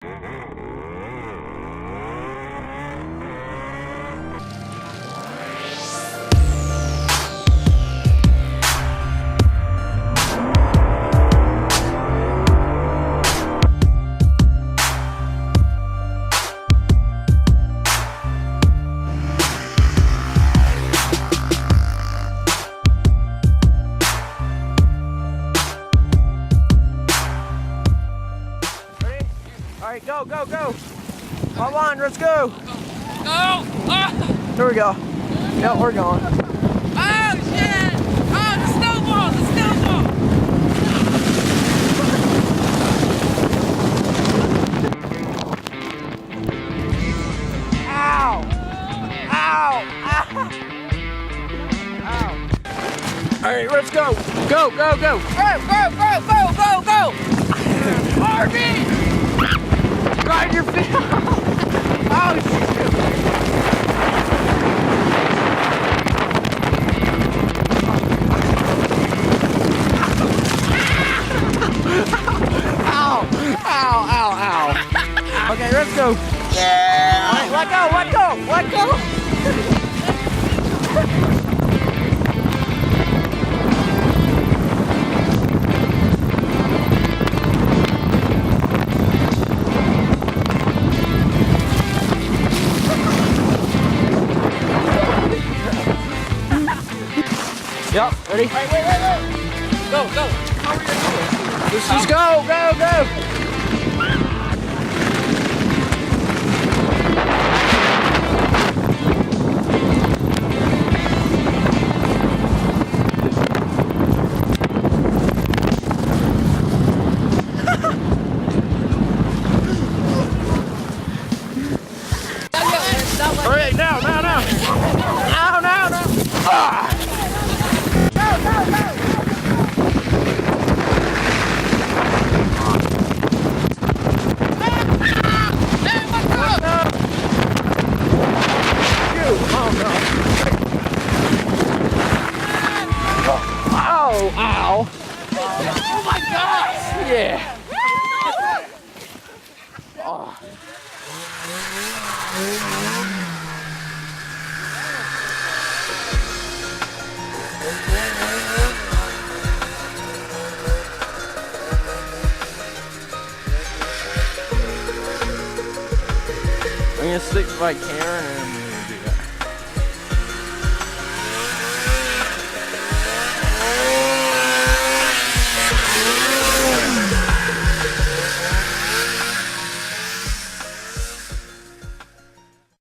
All right, go, go, go. Come on, let's go. Go! Here we go. Yep, we're going. Oh, shit! Oh, the snowball! The snowball! Ow! Ow! Ow! Ow! All right, let's go. Go, go, go. Go, go, go, go, go, go! RV! Grind your feet. Oh, shit. Ow! Ow! Ow! Ow! Okay, let's go. Yeah! All right, let go! Let go! Let go! Yep, ready? Wait, wait, wait, wait! Go, go! How are you gonna do it? Let's just go, go, go! All right, now, now, now! Now, now, now! Ah! Go, go, go! Oh, ow. Oh my gosh! Yeah. Oh. I'm gonna stick by Karen and